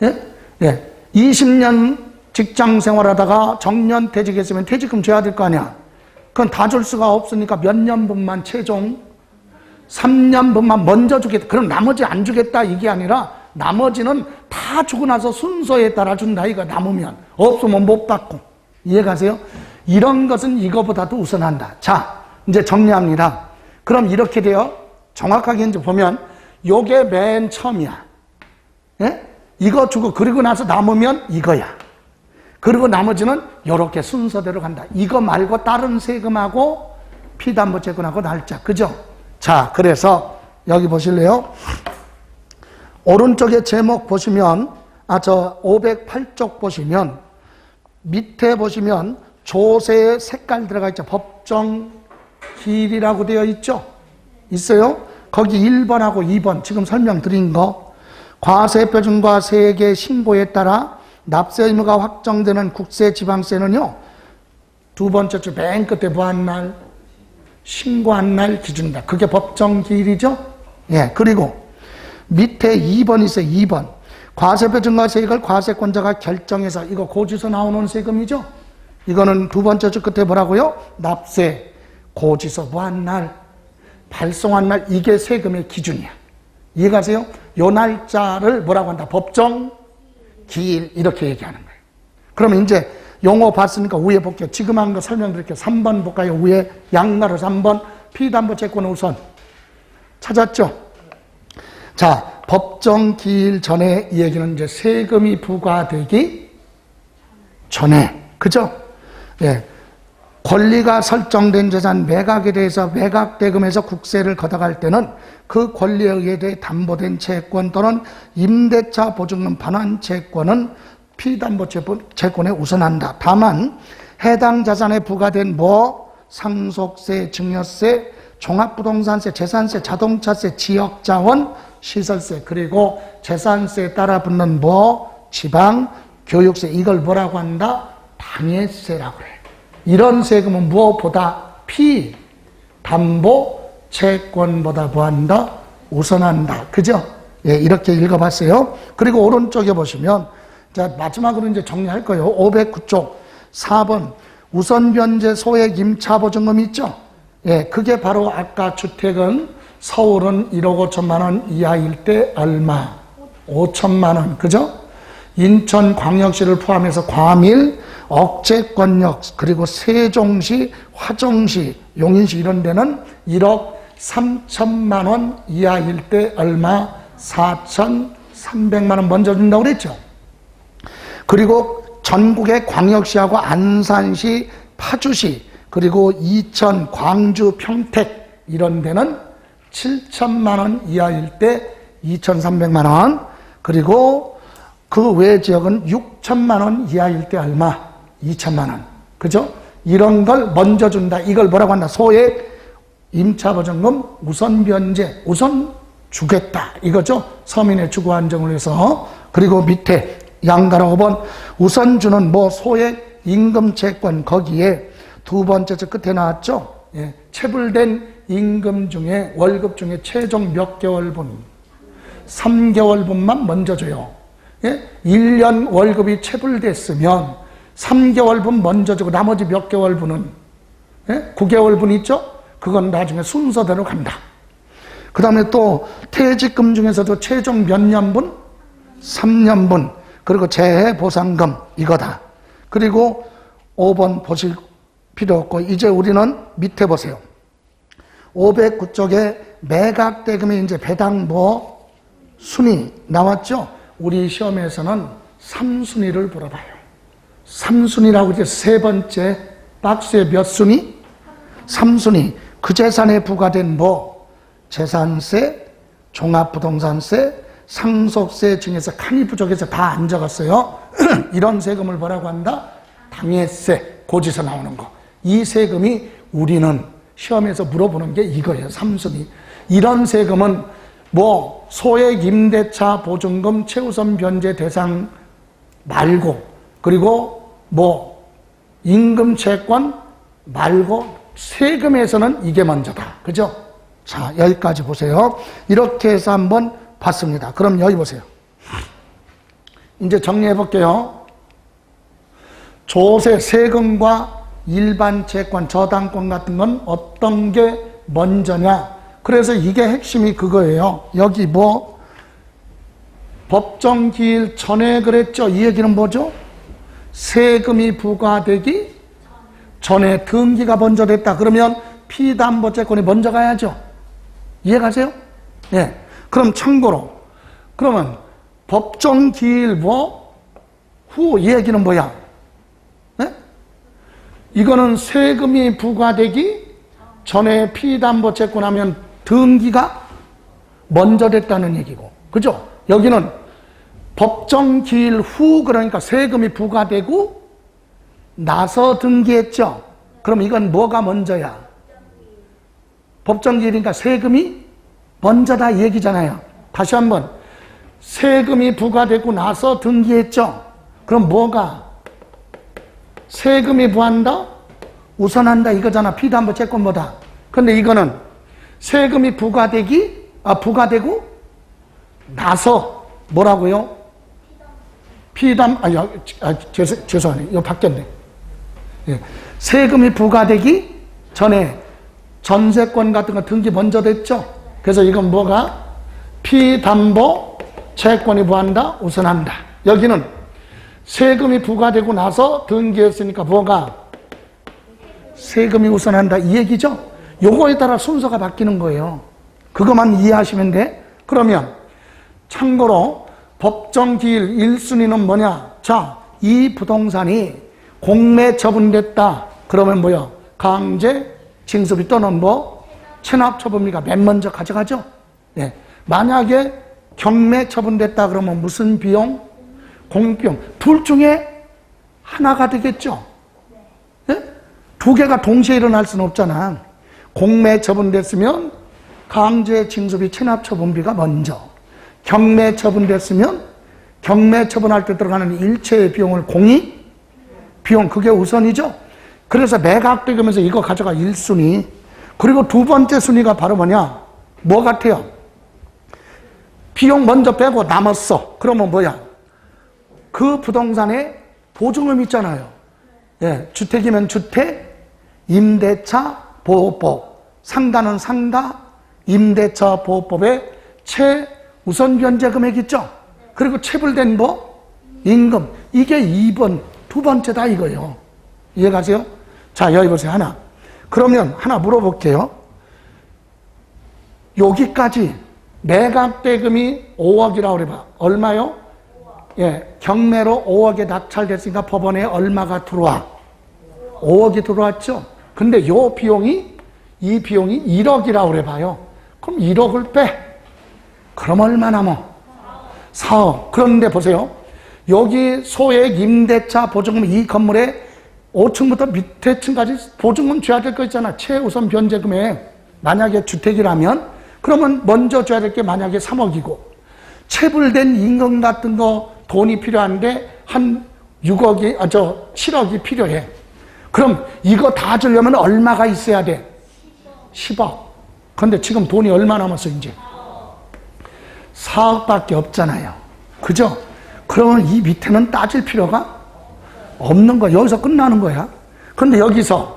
예? 예. 20년 직장 생활하다가 정년 퇴직했으면 퇴직금 줘야 될 거 아니야. 그건 다 줄 수가 없으니까 몇 년분만 최종 3년분만 먼저 주겠다. 그럼 나머지 안 주겠다 이게 아니라 나머지는 다 주고 나서 순서에 따라 준다 이거. 남으면 없으면 못 받고. 이해가세요? 이런 것은 이거보다도 우선한다. 자, 이제 정리합니다. 그럼 이렇게 돼요. 정확하게 이제 보면 요게 맨 처음이야. 예? 이거 주고 그리고 나서 남으면 이거야. 그리고 나머지는 요렇게 순서대로 간다. 이거 말고 다른 세금하고 피담보채권하고 날짜. 그죠? 자, 그래서 여기 보실래요? 오른쪽에 제목 보시면, 저 508쪽 보시면, 밑에 보시면 조세의 색깔 들어가 있죠. 법정 기일이라고 되어 있죠? 있어요? 거기 1번하고 2번, 지금 설명드린 거. 과세표준과 세액의 신고에 따라 납세 의무가 확정되는 국세, 지방세는요, 두 번째 주 맨 끝에 뭐한 날? 신고한 날 기준이다. 그게 법정 기일이죠? 예, 그리고 밑에 2번 있어요. 2번. 과세표준과 세액을 과세권자가 결정해서, 이거 고지서 나오는 세금이죠? 이거는 두 번째 주 끝에 뭐라고요? 납세, 고지서 뭐한 날, 발송한 날, 이게 세금의 기준이야. 이해가세요? 요 날짜를 뭐라고 한다? 법정 기일, 이렇게 얘기하는 거예요. 그러면 이제 용어 봤으니까 위에 볼게요. 지금 한 거 설명드릴게요. 3번 볼까요? 위에 양가로 3번 피담보채권 우선 찾았죠? 자, 법정 기일 전에 이 얘기는 이제 세금이 부과되기 전에, 그죠? 예. 권리가 설정된 재산 매각에 대해서 매각대금에서 국세를 걷어갈 때는 그 권리에 의해 담보된 채권 또는 임대차 보증금 반환 채권은 피담보채권에 우선한다. 다만 해당 자산에 부과된 상속세, 증여세, 종합부동산세, 재산세, 자동차세, 지역자원, 시설세, 그리고 재산세에 따라 붙는 지방, 교육세, 이걸 뭐라고 한다? 당해세라고 그래. 이런 세금은 무엇보다 피담보채권보다 뭐한다? 우선한다. 그죠? 예, 이렇게 읽어봤어요. 그리고 오른쪽에 보시면, 자, 마지막으로 이제 정리할 거예요. 509쪽 4번 우선변제 소액 임차보증금 있죠? 예, 그게 바로 아까 주택은 서울은 1억 5천만 원 이하일 때 얼마? 5천만 원. 그죠? 인천광역시를 포함해서 과밀, 억제권역, 그리고 세종시, 화정시, 용인시 이런 데는 1억 3천만 원 이하일 때 얼마? 4,300만 원 먼저 준다고 그랬죠. 그리고 전국의 광역시하고 안산시, 파주시, 그리고 이천, 광주, 평택 이런 데는 7천만 원 이하일 때 2,300만 원, 그리고 그 외 지역은 6천만 원 이하일 때 얼마? 2천만 원. 그죠? 이런 걸 먼저 준다. 이걸 뭐라고 한다? 소액 임차보증금 우선 변제, 우선 주겠다. 이거죠? 서민의 주거 안정을 위해서. 그리고 밑에 양가로 5번 우선 주는 소액 임금 채권, 거기에 두 번째 저 끝에 나왔죠? 예, 체불된 임금 중에 월급 중에 최종 몇 개월분? 3개월분만 먼저 줘요. 예? 1년 월급이 체불됐으면 3개월분 먼저 주고 나머지 몇 개월분은 9개월분 있죠? 그건 나중에 순서대로 간다. 그 다음에 또 퇴직금 중에서도 최종 몇 년분? 3년분. 그리고 재해보상금 이거다. 그리고 5번 보실 필요 없고 이제 우리는 밑에 보세요. 509쪽에 매각대금의 이제 배당 순위 나왔죠? 우리 시험에서는 3순위를 물어봐요. 3순위라고 이제 세 번째 박스에 몇 순위? 3순위. 그 재산에 부과된 재산세, 종합부동산세, 상속세 중에서 칸이 부족해서 다 안 적었어요. 이런 세금을 뭐라고 한다? 당해세, 고지서 나오는 거. 이 세금이 우리는 시험에서 물어보는 게 이거예요. 3순위. 이런 세금은 소액 임대차 보증금 최우선 변제 대상 말고, 그리고 임금 채권 말고 세금에서는 이게 먼저다. 그죠? 자, 여기까지 보세요. 이렇게 해서 한번 봤습니다. 그럼 여기 보세요. 이제 정리해 볼게요. 조세, 세금과 일반 채권, 저당권 같은 건 어떤 게 먼저냐? 그래서 이게 핵심이 그거예요. 여기 법정기일 전에 그랬죠? 이 얘기는 뭐죠? 세금이 부과되기 전에 등기가 먼저 됐다. 그러면 피담보채권이 먼저 가야죠. 이해가세요? 예. 그럼 참고로, 그러면 법정기일보 후 이 얘기는 뭐야? 네? 이거는 세금이 부과되기 전에 피담보채권하면 등기가 먼저 됐다는 얘기고, 그죠? 여기는 법정기일 후, 그러니까 세금이 부과되고 나서 등기했죠. 그럼 이건 뭐가 먼저야? 법정기일이니까 세금이 먼저다 이 얘기잖아요. 다시 한번, 세금이 부과되고 나서 등기했죠. 그럼 뭐가 세금이 부한다? 우선한다 이거잖아. 피담보채권보다. 근데 이거는 세금이 부과되고 나서 뭐라고요? 죄송하네. 이거 바뀌었네. 예. 세금이 부과되기 전에 전세권 같은 거 등기 먼저 됐죠. 그래서 이건 뭐가? 피담보채권이 부한다? 우선한다. 여기는 세금이 부과되고 나서 등기했으니까 뭐가? 세금이 우선한다 이 얘기죠. 요거에 따라 순서가 바뀌는 거예요. 그것만 이해하시면 돼. 그러면 참고로 법정기일 1순위는 뭐냐? 자, 이 부동산이 공매 처분됐다. 그러면 뭐야? 강제 징수비 또는 뭐 체납 처분비가 맨 먼저 가져가죠. 네. 만약에 경매 처분됐다 그러면 무슨 비용? 공비용. 둘 중에 하나가 되겠죠. 네? 두 개가 동시에 일어날 수는 없잖아. 공매 처분됐으면 강제 징수비 체납 처분비가 먼저. 경매 처분됐으면 경매 처분할 때 들어가는 일체의 비용을 공의 비용 그게 우선이죠. 그래서 매각되면서 이거 가져가 1순위. 그리고 두 번째 순위가 바로 뭐냐? 뭐 같아요? 비용 먼저 빼고 남았어. 그러면 뭐야? 그 부동산에 보증금 있잖아요. 예, 주택이면 주택, 임대차 보호법, 상가는 상가, 임대차 보호법에 최우선 변제 금액 있죠. 그리고 체불된 뭐 임금 이게 2번 두 번째다 이거예요. 이해가세요? 자, 여기 보세요. 하나. 그러면 하나 물어볼게요. 여기까지 매각대금이 5억이라고 그래봐. 얼마요? 예, 경매로 5억에 낙찰됐으니까 법원에 얼마가 들어와? 5억이 들어왔죠? 근데 이 비용이 1억이라고 그래봐요. 그럼 1억을 빼. 그럼 얼마 남아? 4억. 그런데 보세요. 여기 소액 임대차 보증금 이 건물에 5층부터 밑에 층까지 보증금 줘야 될 거 있잖아. 최우선 변제금에 만약에 주택이라면 그러면 먼저 줘야 될 게 만약에 3억이고 체불된 임금 같은 거 돈이 필요한데 한 7억이 필요해. 그럼 이거 다 주려면 얼마가 있어야 돼? 10억. 근데 지금 돈이 얼마 남았어 이제? 4억밖에 없잖아요. 그죠? 그러면 이 밑에는 따질 필요가 없는 거야. 여기서 끝나는 거야. 근데 여기서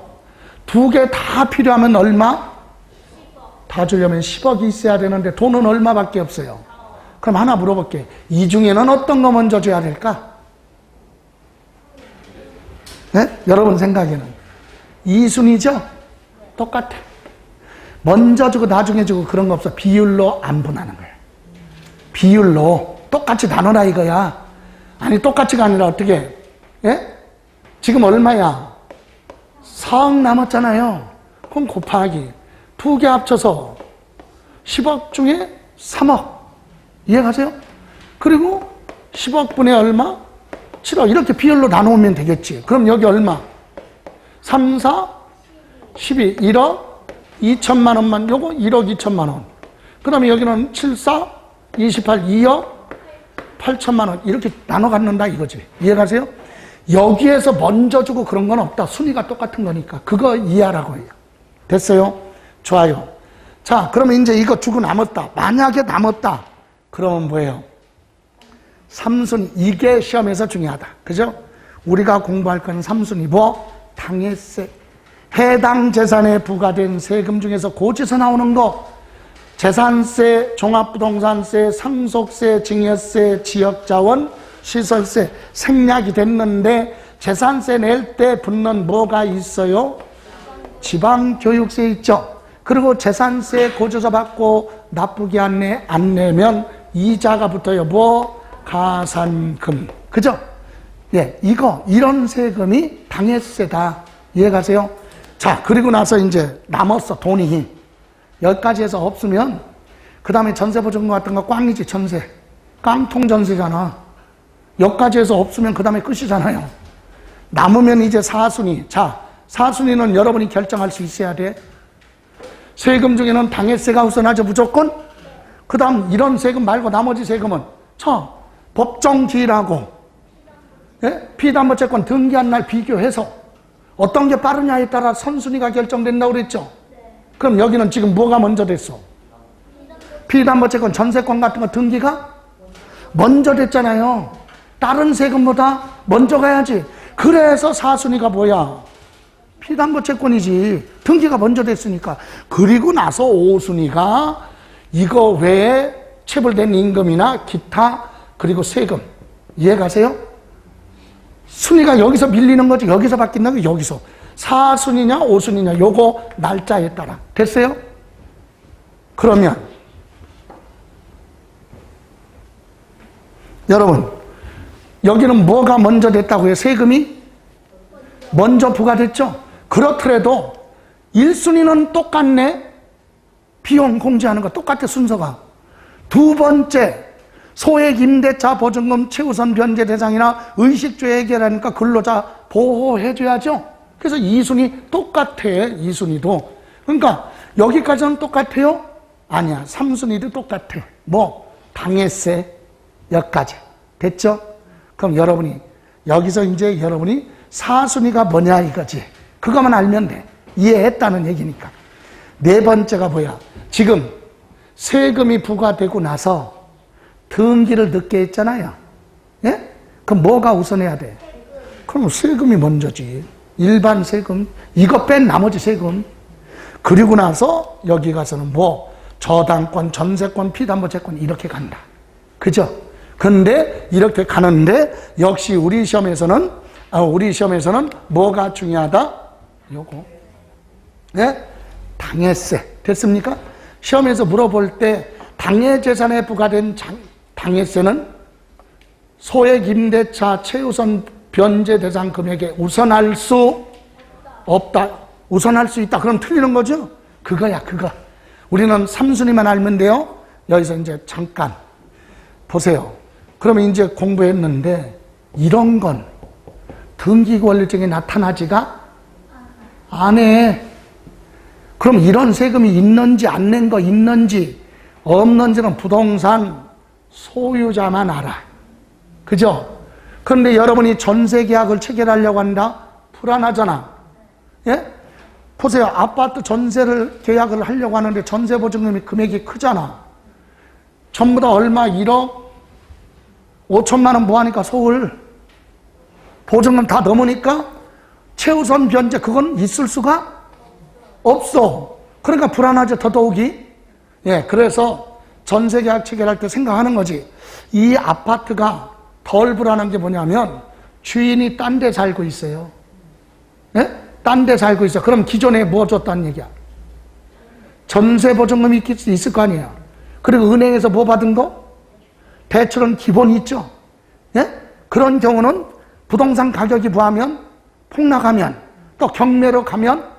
두 개 다 필요하면 얼마? 다 주려면 10억이 있어야 되는데 돈은 얼마밖에 없어요. 그럼 하나 물어볼게. 이 중에는 어떤 거 먼저 줘야 될까? 네? 여러분 생각에는 2순위죠? 똑같아. 먼저 주고 나중에 주고 그런 거 없어. 비율로 안 분하는 거야. 비율로 똑같이 나눠라 이거야. 아니 똑같이가 아니라 어떻게? 예? 지금 얼마야? 4억 남았잖아요. 그럼 곱하기 두 개 합쳐서 10억 중에 3억. 이해가세요? 그리고 10억 분의 얼마? 7억. 이렇게 비율로 나누면 되겠지. 그럼 여기 얼마? 3, 4, 12, 1억 2천만 원만, 요거 1억 2천만 원. 그 다음에 여기는 7, 4, 28, 2억 8천만 원. 이렇게 나눠 갖는다 이거지. 이해가세요? 여기에서 먼저 주고 그런 건 없다. 순위가 똑같은 거니까. 그거 이해하라고 해요. 됐어요? 좋아요. 자, 그러면 이제 이거 주고 남았다. 만약에 남았다. 그러면 뭐예요? 3순위. 이게 시험에서 중요하다. 그죠? 우리가 공부할 건 3순위. 뭐? 당해세. 해당 재산에 부과된 세금 중에서 고지서 나오는 거. 재산세, 종합부동산세, 상속세, 증여세, 지역자원, 시설세, 생략이 됐는데 재산세 낼 때 붙는 뭐가 있어요? 지방교육세 있죠. 그리고 재산세 고조서 받고 나쁘게 안 내면 이자가 붙어요. 뭐? 가산금. 그죠? 예, 이런 세금이 당해세다. 이해가세요? 자, 그리고 나서 이제 남았어, 돈이. 여기까지 해서 없으면, 그 다음에 전세보증금 같은 거 꽝이지, 전세. 깡통 전세잖아. 여기까지 해서 없으면 그 다음에 끝이잖아요. 남으면 이제 사순위. 자, 사순위는 여러분이 결정할 수 있어야 돼. 세금 중에는 당해세가 우선하죠, 무조건. 그 다음 이런 세금 말고 나머지 세금은 법정지라고, 예? 피담보채권 등기한 날 비교해서 어떤 게 빠르냐에 따라 선순위가 결정된다고 그랬죠. 그럼 여기는 지금 뭐가 먼저 됐어? 피담보채권, 전세권 같은 거 등기가 먼저 됐잖아요. 다른 세금보다 먼저 가야지. 그래서 사순위가 뭐야? 피담보채권이지. 등기가 먼저 됐으니까. 그리고 나서 5순위가 이거 외에 체불된 임금이나 기타, 그리고 세금. 이해가세요? 순위가 여기서 밀리는 거지. 여기서 바뀐다고. 여기서 4순위냐 5순위냐 요거 날짜에 따라. 됐어요? 그러면 여러분, 여기는 뭐가 먼저 됐다고요? 세금이 먼저 부과됐죠? 그렇더라도 1순위는 똑같네. 비용 공제하는 거 똑같아, 순서가. 두 번째, 소액 임대차 보증금 최우선 변제 대상이나 의식주에 해결하니까 근로자 보호해줘야죠. 그래서 2순위 똑같아, 2순위도. 그러니까 여기까지는 똑같아요? 아니야, 3순위도 똑같아. 뭐? 당해세 여기까지. 됐죠? 그럼 여기서 이제 여러분이 4순위가 뭐냐 이거지. 그거만 알면 돼. 이해했다는 얘기니까. 네 번째가 뭐야? 지금 세금이 부과되고 나서 등기를 늦게 했잖아요. 예? 그럼 뭐가 우선해야 돼? 그럼 세금이 먼저지. 일반 세금. 이거 뺀 나머지 세금. 그리고 나서 여기 가서는 뭐? 저당권, 전세권, 피담보채권 이렇게 간다. 그죠? 근데 이렇게 가는데 역시 우리 시험에서는 뭐가 중요하다? 요거. 네? 당해세. 됐습니까? 시험에서 물어볼 때 당해재산에 부과된 당해세는 소액 임대차 최우선 변제 대상 금액에 우선할 수 없다. 우선할 수 있다. 그럼 틀리는 거죠? 그거야, 그거. 우리는 3순위만 알면 돼요. 여기서 이제 잠깐 보세요. 그러면 이제 공부했는데 이런 건 등기권리증에 나타나지가 않네. 그럼 이런 세금이 있는지 안 낸 거 있는지 없는지는 부동산 소유자만 알아. 그죠? 그런데 여러분이 전세계약을 체결하려고 한다? 불안하잖아. 예? 보세요. 아파트 전세를 계약을 하려고 하는데 전세보증금이 금액이 크잖아. 전부 다 얼마? 1억 5천만 원 뭐하니까 서울. 보증금 다 넘으니까 최우선 변제 그건 있을 수가 없어. 그러니까 불안하죠, 더더욱이. 예, 그래서 전세계약 체결할 때 생각하는 거지. 이 아파트가 덜 불안한 게 뭐냐면 주인이 딴 데 살고 있어요. 예? 딴 데 살고 있어. 그럼 기존에 뭐 줬다는 얘기야? 전세보증금이 있을 거 아니에요. 그리고 은행에서 뭐 받은 거? 대출은 기본이 있죠. 예? 그런 경우는 부동산 가격이 뭐하면 폭락하면 또 경매로 가면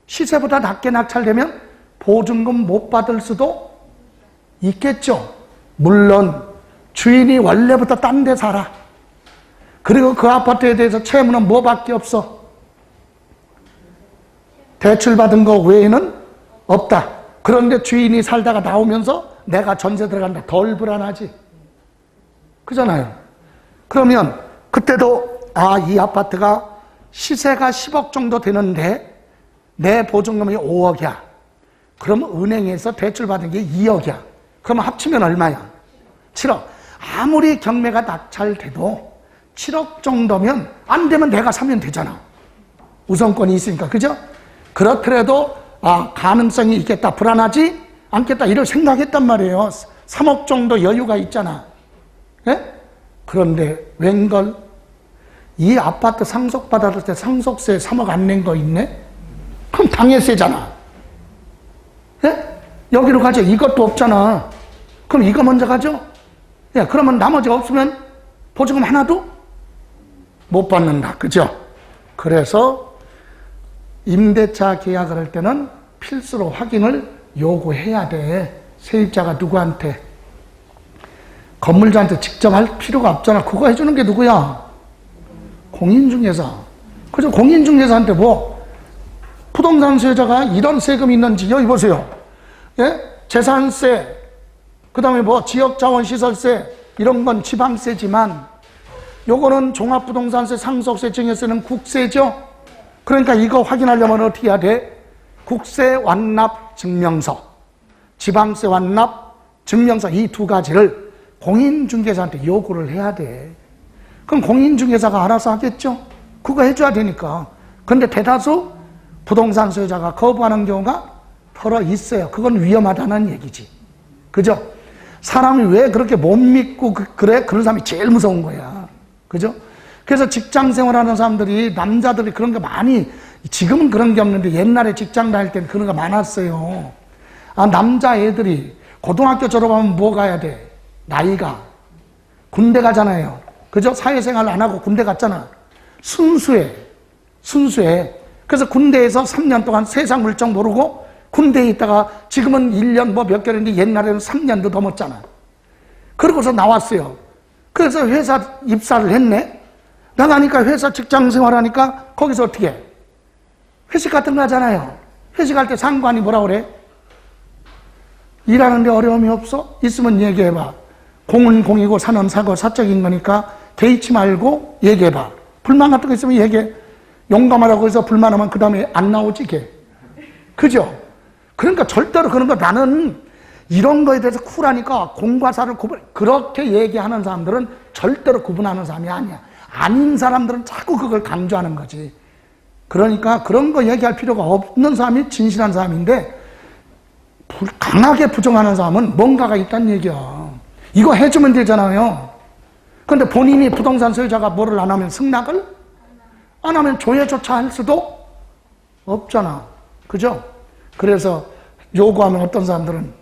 시세보다 낮게 낙찰되면 보증금 못 받을 수도 있겠죠. 물론 주인이 원래부터 딴 데 살아. 그리고 그 아파트에 대해서 채무는 뭐밖에 없어? 대출받은 거 외에는 없다. 그런데 주인이 살다가 나오면서 내가 전세 들어간다. 덜 불안하지. 그잖아요. 그러면 그때도 이 아파트가 시세가 10억 정도 되는데 내 보증금이 5억이야. 그러면 은행에서 대출받은 게 2억이야. 그러면 합치면 얼마야? 7억. 아무리 경매가 낙찰돼도 7억 정도면 안 되면 내가 사면 되잖아. 우선권이 있으니까. 그죠? 그렇더라도 가능성이 있겠다. 불안하지 않겠다. 이걸 생각했단 말이에요. 3억 정도 여유가 있잖아. 예? 그런데 웬걸 이 아파트 상속받았을 때 상속세 3억 안 낸 거 있네? 그럼 당해세잖아. 예? 여기로 가죠. 이것도 없잖아. 그럼 이거 먼저 가죠. 예, 그러면 나머지가 없으면 보증금 하나도 못 받는다. 그죠? 그래서 임대차 계약을 할 때는 필수로 확인을 요구해야 돼. 세입자가 누구한테? 건물주한테 직접 할 필요가 없잖아. 그거 해주는 게 누구야? 공인중개사. 그죠? 공인중개사한테 뭐 부동산 수요자가 이런 세금이 있는지 여기 보세요. 예? 재산세, 그 다음에 뭐 지역자원시설세 이런 건 지방세지만 요거는 종합부동산세, 상속세, 증여세는 국세죠. 그러니까 이거 확인하려면 어떻게 해야 돼? 국세 완납 증명서, 지방세 완납 증명서 이 두 가지를 공인중개사한테 요구를 해야 돼. 그럼 공인중개사가 알아서 하겠죠? 그거 해줘야 되니까. 근데 대다수 부동산 소유자가 거부하는 경우가 털어 있어요. 그건 위험하다는 얘기지. 그죠? 사람이 왜 그렇게 못 믿고 그래? 그런 사람이 제일 무서운 거야. 그죠? 그래서 직장 생활하는 사람들이, 남자들이 그런 게 많이, 지금은 그런 게 없는데 옛날에 직장 다닐 때는 그런 거 많았어요. 아, 남자애들이 고등학교 졸업하면 뭐 가야 돼? 나이가. 군대 가잖아요. 그죠? 사회생활 안 하고 군대 갔잖아. 순수해. 그래서 군대에서 3년 동안 세상 물정 모르고 군대에 있다가 지금은 1년 뭐 몇 개월인데 옛날에는 3년도 넘었잖아. 그러고서 나왔어요. 그래서 회사 입사를 했네. 나가니까 회사 직장 생활하니까 거기서 어떻게 해? 회식 같은 거 하잖아요. 회식할 때 상관이 뭐라 그래? 일하는데 어려움이 없어? 있으면 얘기해봐. 공은 공이고 사는 사고 사적인 거니까 개의치 말고 얘기해봐. 불만 같은 거 있으면 얘기해. 용감하라고 해서 불만하면 그 다음에 안 나오지 걔. 그죠? 그러니까 절대로 그런 거, 나는 이런 거에 대해서 쿨하니까 공과 사를 그렇게 얘기하는 사람들은 절대로 구분하는 사람이 아니야. 아닌 사람들은 자꾸 그걸 강조하는 거지. 그러니까 그런 거 얘기할 필요가 없는 사람이 진실한 사람인데, 강하게 부정하는 사람은 뭔가가 있다는 얘기야. 이거 해주면 되잖아요. 근데 본인이 부동산 소유자가 뭐를 안 하면 승낙을? 안 하면 조회조차 할 수도 없잖아. 그죠? 그래서 요구하면 어떤 사람들은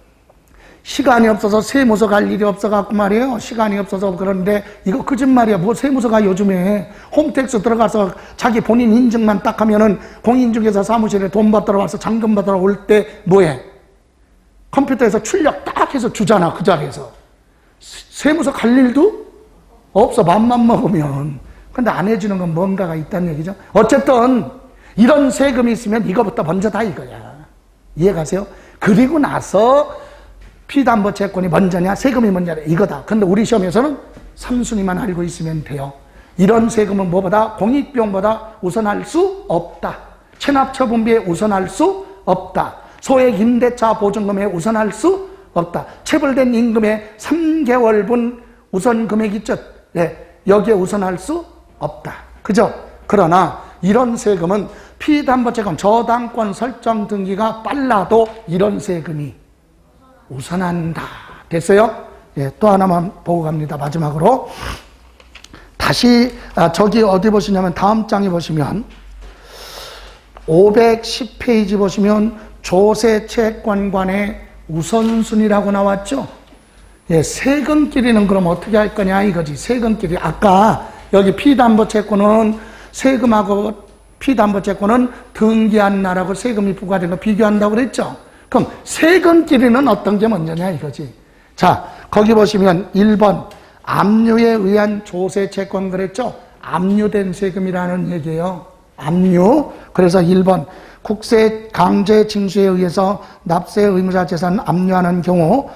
시간이 없어서 세무서 갈 일이 없어갖고 말이에요. 시간이 없어서 그러는데 이거 거짓말이야. 뭐 세무서가 요즘에 홈택스 들어가서 자기 본인 인증만 딱 하면은 공인중개사 사무실에 돈 받으러 와서 잔금 받으러 올 때 뭐해? 컴퓨터에서 출력 딱 해서 주잖아. 그 자리에서. 세무서 갈 일도 없어. 맘만 먹으면. 근데 안 해주는 건 뭔가가 있다는 얘기죠. 어쨌든 이런 세금이 있으면 이거부터 먼저다 이거야. 이해가세요? 그리고 나서 피담보채권이 먼저냐 세금이 먼저냐 이거다. 근데 우리 시험에서는 3순위만 알고 있으면 돼요. 이런 세금은 뭐보다? 공익비용보다 우선할 수 없다. 체납처분비에 우선할 수 없다. 소액 임대차 보증금에 우선할 수 없다. 체불된 임금의 3개월분 우선 금액 있죠? 네, 여기에 우선할 수 없다. 그죠? 그러나 이런 세금은 피담보채권 저당권 설정 등기가 빨라도 이런 세금이 우선한다. 됐어요? 예, 또 하나만 보고 갑니다. 마지막으로. 다시, 저기 어디 보시냐면 다음 장에 보시면 510페이지 보시면 조세채권관의 우선순위라고 나왔죠? 예, 세금끼리는 그럼 어떻게 할 거냐 이거지. 세금끼리. 아까 여기 피담보채권은 세금하고 피담보채권은 등기한 날하고 세금이 부과된 거 비교한다고 그랬죠? 그럼 세금끼리는 어떤 게 먼저냐 이거지. 자, 거기 보시면 1번 압류에 의한 조세채권 그랬죠? 압류된 세금이라는 얘기예요. 압류. 그래서 1번 국세 강제 징수에 의해서 납세 의무자 재산 압류하는 경우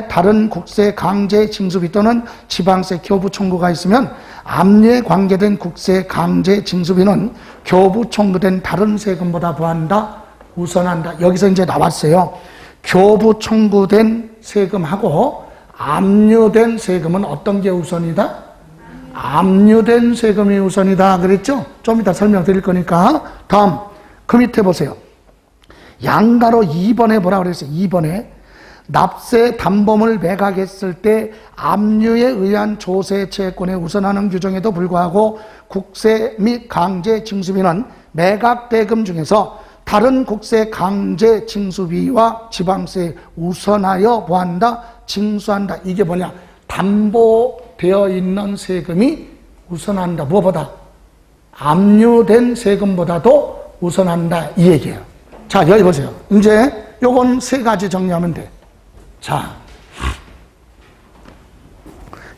다른 국세 강제 징수비 또는 지방세 교부 청구가 있으면 압류에 관계된 국세 강제 징수비는 교부 청구된 다른 세금보다 뭐한다? 우선한다. 여기서 이제 나왔어요. 교부 청구된 세금하고 압류된 세금은 어떤 게 우선이다? 압류된 세금이 우선이다. 그랬죠? 좀 이따 설명드릴 거니까. 다음, 그 밑에 보세요. 양가로 2번에 뭐라 그랬어요? 2번에 납세 담보물 매각했을 때 압류에 의한 조세 채권에 우선하는 규정에도 불구하고 국세 및 강제 징수비는 매각 대금 중에서 다른 국세 강제 징수비와 지방세 우선하여 뭐한다? 징수한다. 이게 뭐냐? 담보되어 있는 세금이 우선한다. 무엇보다? 압류된 세금보다도 우선한다. 이 얘기예요. 자, 여기 보세요. 이제 요건 세 가지 정리하면 돼. 자,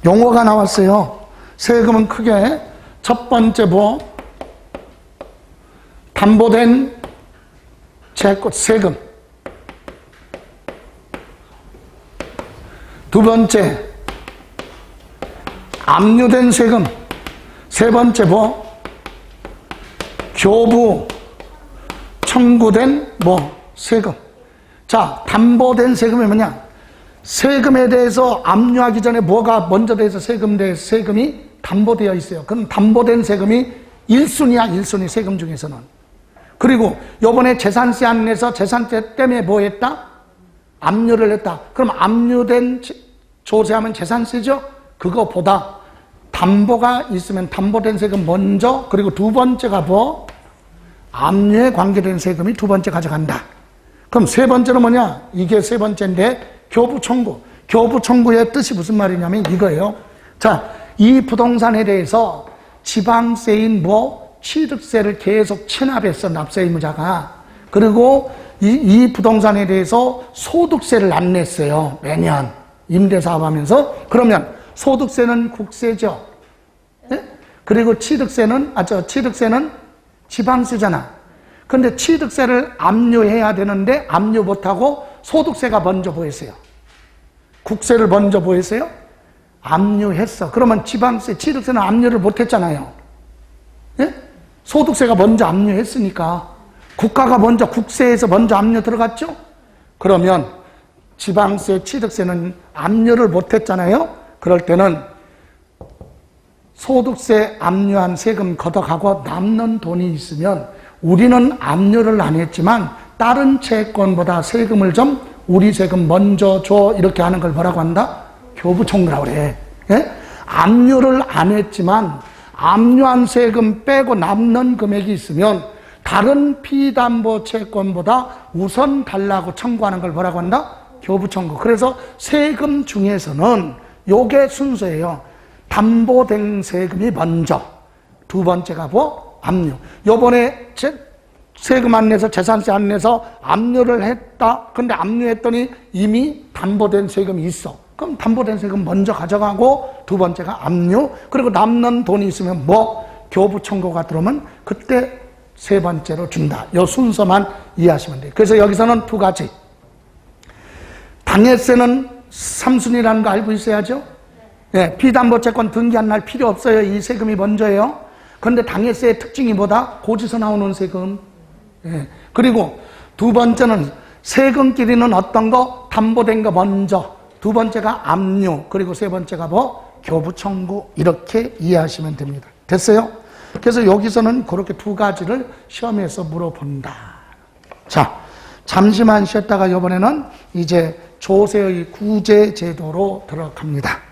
용어가 나왔어요. 세금은 크게 첫 번째 뭐? 담보된 세금. 두 번째, 압류된 세금. 세 번째 뭐? 교부 청구된 뭐? 세금. 자, 담보된 세금이 뭐냐? 세금에 대해서 압류하기 전에 뭐가 먼저 돼서 세금이 담보되어 있어요. 그럼 담보된 세금이 1순위야, 1순위 세금 중에서는. 그리고 요번에 재산세 안 내서 재산세 때문에 뭐 했다? 압류를 했다. 그럼 압류된 조세하면 재산세죠? 그거보다 담보가 있으면 담보된 세금 먼저, 그리고 두 번째가 뭐? 압류에 관계된 세금이 두 번째 가져간다. 그럼 세 번째는 뭐냐? 이게 세 번째인데 교부 청구. 교부 청구의 뜻이 무슨 말이냐면 이거예요. 자, 이 부동산에 대해서 지방세인 뭐 취득세를 계속 체납했어, 납세 의무자가. 그리고 이 부동산에 대해서 소득세를 안 냈어요. 매년 임대사업하면서. 그러면 소득세는 국세죠. 네? 그리고 취득세는 지방세잖아. 그런데 취득세를 압류해야 되는데 압류 못하고 소득세가 먼저 보였어요. 국세를 먼저 보였어요. 압류했어. 그러면 지방세, 취득세는 압류를 못했잖아요. 예? 소득세가 먼저 압류했으니까 국가가 먼저 국세에서 먼저 압류 들어갔죠. 그러면 지방세, 취득세는 압류를 못했잖아요. 그럴 때는 소득세 압류한 세금 걷어가고 남는 돈이 있으면 우리는 압류를 안 했지만 다른 채권보다 세금을 좀 우리 세금 먼저 줘, 이렇게 하는 걸 뭐라고 한다? 교부청구라고 그래. 예? 압류를 안 했지만 압류한 세금 빼고 남는 금액이 있으면 다른 피담보 채권보다 우선 달라고 청구하는 걸 뭐라고 한다? 교부청구. 그래서 세금 중에서는 요게 순서예요. 담보된 세금이 먼저, 두 번째가 뭐? 압류. 요번에 세금 안 내서 재산세 안 내서 압류를 했다. 근데 압류했더니 이미 담보된 세금이 있어. 그럼 담보된 세금 먼저 가져가고 두 번째가 압류. 그리고 남는 돈이 있으면 뭐? 교부 청구가 들어오면 그때 세 번째로 준다. 요 순서만 이해하시면 돼요. 그래서 여기서는 두 가지. 당해세는 3순위라는 거 알고 있어야죠. 네, 피담보채권 등기한 날 필요 없어요. 이 세금이 먼저예요. 그런데 당해세의 특징이 뭐다? 고지서 나오는 세금. 예. 그리고 두 번째는 세금끼리는 어떤 거? 담보된 거 먼저. 두 번째가 압류. 그리고 세 번째가 뭐? 교부 청구. 이렇게 이해하시면 됩니다. 됐어요? 그래서 여기서는 그렇게 두 가지를 시험에서 물어본다. 자, 잠시만 쉬었다가 이번에는 이제 조세의 구제 제도로 들어갑니다.